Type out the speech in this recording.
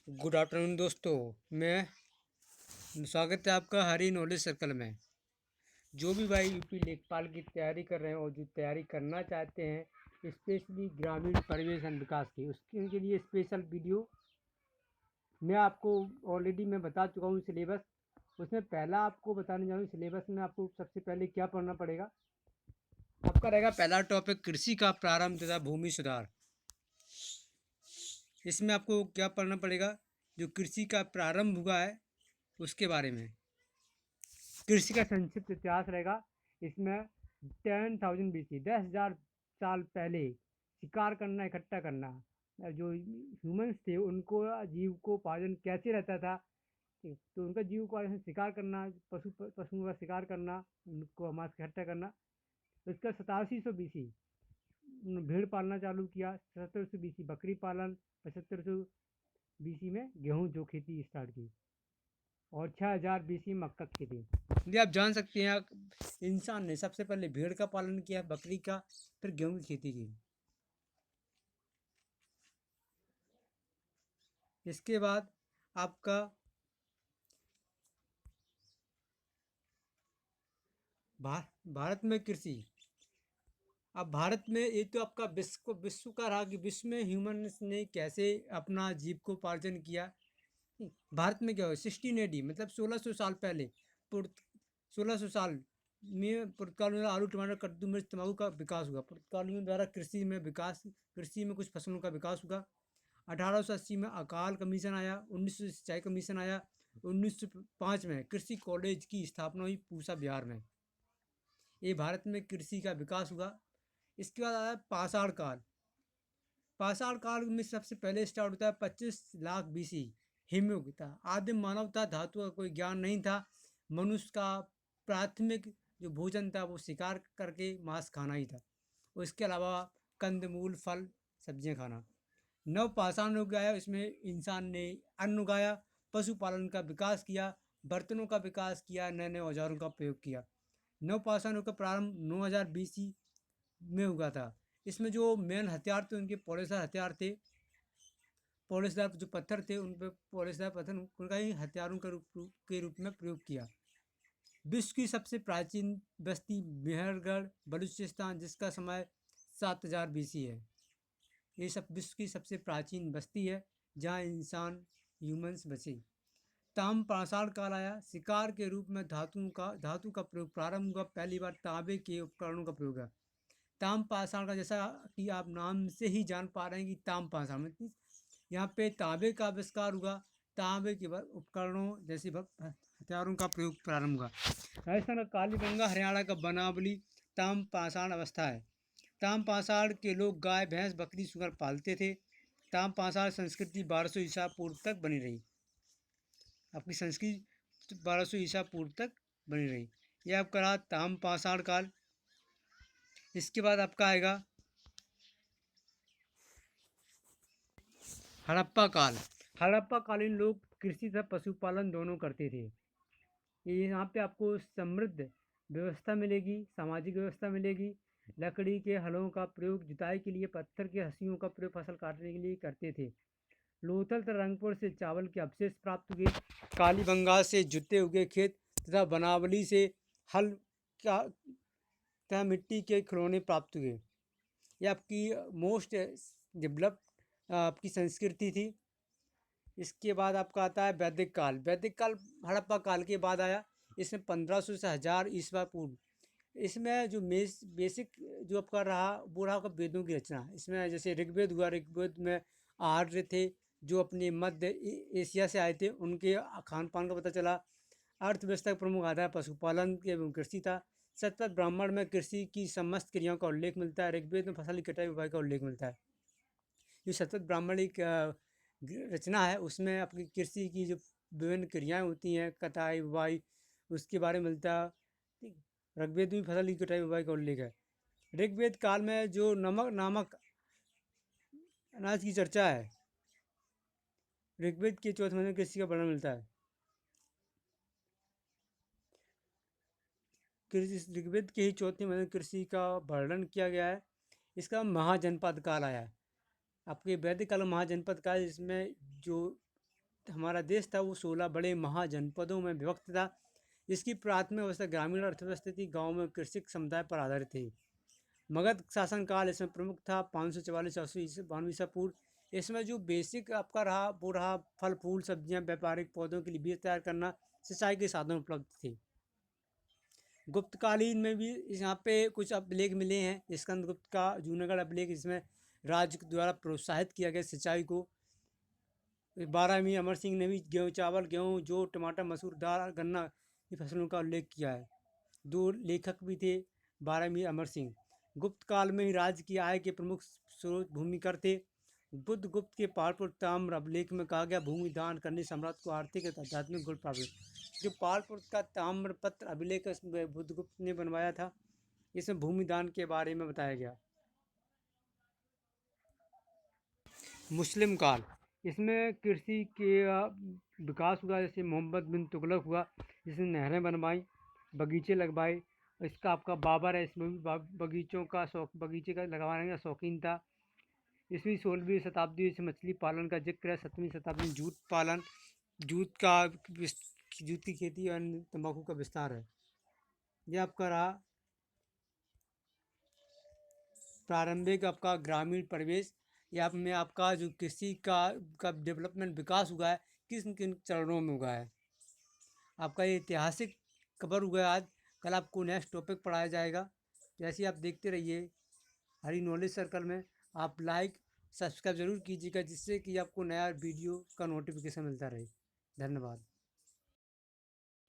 Good afternoon दोस्तों। मैं स्वागत है आपका हरी नॉलेज सर्कल में। जो भी भाई यूपी लेखपाल की तैयारी कर रहे हैं और जो तैयारी करना चाहते हैं स्पेशली ग्रामीण परिवेश एंड विकास की, उसके उनके लिए स्पेशल वीडियो मैं आपको ऑलरेडी मैं बता चुका हूँ सिलेबस। उसमें पहला आपको बताने जा रहा हूँ सिलेबस में आपको सबसे पहले क्या पढ़ना पड़ेगा। आपका रहेगा पहला टॉपिक कृषि का प्रारंभ तथा भूमि सुधार। इसमें आपको क्या पढ़ना पड़ेगा, जो कृषि का प्रारंभ हुआ है उसके बारे में। कृषि का संक्षिप्त इतिहास रहेगा इसमें। 10,000 BC 10,000 साल पहले शिकार करना, इकट्ठा करना, जो ह्यूमंस थे उनको जीविकोपार्जन कैसे रहता था। तो उनका जीविकोपार्जन शिकार करना, पशुओं का शिकार करना, उनको मांस इकट्ठा करना। तो इसका 8700 BC भेड़ पालना चालू किया। 7700 BC बकरी पालन। 7500 BC में गेहूं जो खेती स्टार्ट की। और 6000 BC मक्का की खेती। ये आप जान सकते हैं, इंसान ने सबसे पहले भेड़ का पालन किया, बकरी का, फिर गेहूं की खेती की। इसके बाद आपका भारत में कृषि। अब भारत में ये तो आपका विश्व का रहा कि विश्व में ह्यूमन्स ने कैसे अपना जीविकोपार्जन किया। भारत में क्या हुआ, 1680 मतलब 1600 साल पहले, 1600 साल में पुर्तगालियों द्वारा आलू, टमाटर, कद्दू, मिर्च, तंबाकू का विकास हुआ। पुर्तगालियों द्वारा कृषि में कुछ फसलों का विकास हुआ। 1880 में अकाल कमीशन आया। 1900 सिंचाई कमीशन आया। 1905 में कृषि कॉलेज की स्थापना हुई पूसा बिहार में। ये भारत में कृषि का विकास हुआ। इसके बाद आया पाषाण काल। पाषाण काल में सबसे पहले स्टार्ट होता है 25 लाख BC। हिमयुग था। आदिम मानव था, धातु का कोई ज्ञान नहीं था। मनुष्य का प्राथमिक जो भोजन था वो शिकार करके मांस खाना ही था। और इसके अलावा कंदमूल, फल, सब्जियां खाना। नव पाषाण युग आया, इसमें इंसान ने अन्न उगाया, पशुपालन का विकास किया, बर्तनों का विकास किया, नए नए औजारों का प्रयोग किया। नव पाषाण युग का प्रारंभ 9000 BC में हुआ था। इसमें जो मेन हथियार थे उनके पॉलिशर हथियार थे। पॉलिशदार जो पत्थर थे उन पर पॉलिशदार पत्थर उनका ही हथियारों के रूप में प्रयोग किया। विश्व की सबसे प्राचीन बस्ती मेहरगढ़, बलूचिस्तान, जिसका समय 7000 BC है। ये सब विश्व की सबसे प्राचीन बस्ती है जहाँ इंसान ह्यूमंस बचे। ताम पाषाण काल आया। शिकार के रूप में धातु का प्रयोग प्रारंभ हुआ। पहली बार तांबे के उपकरणों का प्रयोग है। ताम पाषाण का, जैसा कि आप नाम से ही जान पा रहे हैं कि ताम पाषाण में यहाँ पे तांबे का आविष्कार हुआ। तांबे के बाद उपकरणों जैसे हथियारों का प्रयोग प्रारंभ हुआ। राजस्थान का कालीबंगा, हरियाणा का बनावली ताम पाषाण अवस्था है। ताम पाषाण के लोग गाय, भैंस, बकरी, सुअर पालते थे। ताम पाषाण संस्कृति 1200 ईसा पूर्व तक बनी रही। अपनी संस्कृति 1200 ईसा पूर्व तक बनी रही। यह आपका रहा ताम पाषाण काल। इसके बाद आपका आएगा हड़प्पा काल। हड़प्पा कालीन लोग कृषि तथा पशुपालन दोनों करते थे। ये यहाँ पे आपको समृद्ध व्यवस्था मिलेगी, सामाजिक व्यवस्था मिलेगी। लकड़ी के हलों का प्रयोग जुताई के लिए, पत्थर के हंसियों का प्रयोग फसल काटने के लिए करते थे। लोथल तथा रंगपुर से चावल के अवशेष प्राप्त हुए। कालीबंगा से जुते हुए खेत तथा बनावली से हल का तथा मिट्टी के खिलौने प्राप्त हुए। यह आपकी मोस्ट डेवलप्ड आपकी संस्कृति थी। इसके बाद आपका आता है वैदिक काल। वैदिक काल हड़प्पा काल के बाद आया। इसमें 1500 से 1000 ईस्वा पूर्व। इसमें जो बेसिक जो आपका रहा वो रहा वेदों की रचना। इसमें जैसे ऋग्वेद हुआ, ऋग्वेद में आर्य थे जो अपने मध्य एशिया से आए थे, उनके खान पान का पता चला। अर्थव्यवस्था का प्रमुख आधार पशुपालन एवं कृषि था। सतपथ ब्राह्मण में कृषि की समस्त क्रियाओं का उल्लेख मिलता है। ऋग्वेद में फसल की कटाई बुवाई का उल्लेख मिलता है। जो सतपथ ब्राह्मण एक रचना है उसमें अपनी कृषि की जो विभिन्न क्रियाएं होती हैं, कटाई बुवाई, उसके बारे में मिलता है। ठीक। ऋग्वेद में फसल की कटाई बुवाई का उल्लेख है। ऋग्वेद काल में जो नमक नामक अनाज की चर्चा है, ऋग्वेद के चौथे में कृषि का वर्णन मिलता है। ऋग्वेद के ही चौथे में कृषि का वर्णन किया गया है। इसका महाजनपद काल आया है। आपके वैदिक काल महाजनपद काल, इसमें जो हमारा देश था वो 16 बड़े महाजनपदों में विभक्त था। इसकी प्राथमिक अवस्था ग्रामीण अर्थव्यवस्था थी, गाँव में कृषि समुदाय पर आधारित थे। मगध शासनकाल इसमें प्रमुख था, 544 ईसा पूर्व। इसमें जो बेसिक आपका रहा वो रहा फल फूल सब्जियां, व्यापारिक पौधों के लिए बीज तैयार करना, सिंचाई के साधन उपलब्ध थे। गुप्तकालीन में भी यहाँ पे कुछ अभिलेख मिले हैं। स्कंदगुप्त का जूनागढ़ अभिलेख, इसमें राज्य द्वारा प्रोत्साहित किया गया सिंचाई को। 12वीं अमर सिंह ने भी गेहूँ चावल, गेहूँ, जो टमाटर, मसूर, दाल, गन्ना की फसलों का उल्लेख किया है। 2 लेखक भी थे 12वीं अमर सिंह। गुप्त काल में ही राज्य की आय के प्रमुख स्रोत भूमिकर थे। बुद्ध गुप्त के पालपुर ताम्र अभिलेख में कहा गया, भूमि दान करने सम्राट को आर्थिक तथा आध्यात्मिक गुण प्राप्त हुए। जो पालपुर का ताम्रपत्र अभिलेख बुद्ध गुप्त ने बनवाया था, इसमें भूमि दान के बारे में बताया गया। मुस्लिम काल, इसमें कृषि के विकास हुआ। जैसे मोहम्मद बिन तुगलक हुआ, जिसने नहरें बनवाई, बगीचे लगवाए। इसका आपका बाबर है, इसमें भी बगीचों का शौक, बगीचे का लगवाने का शौकीन था। इसमें 16वीं शताब्दी से मछली पालन का जिक्र है। 7वीं शताब्दी में जूट पालन, जूट की खेती और तंबाकू का विस्तार है। यह आपका रहा प्रारंभिक आपका ग्रामीण परिवेश। या में आपका जो कृषि का डेवलपमेंट विकास हुआ है, किन किन चरणों में हुआ है। आपका ये ऐतिहासिक कवर हुआ है आज। कल आपको नेक्स्ट टॉपिक पढ़ाया जाएगा। जैसे ही आप देखते रहिए हरी नॉलेज सर्कल में। आप लाइक सब्सक्राइब ज़रूर कीजिएगा, जिससे कि आपको नया वीडियो का नोटिफिकेशन मिलता रहे। धन्यवाद।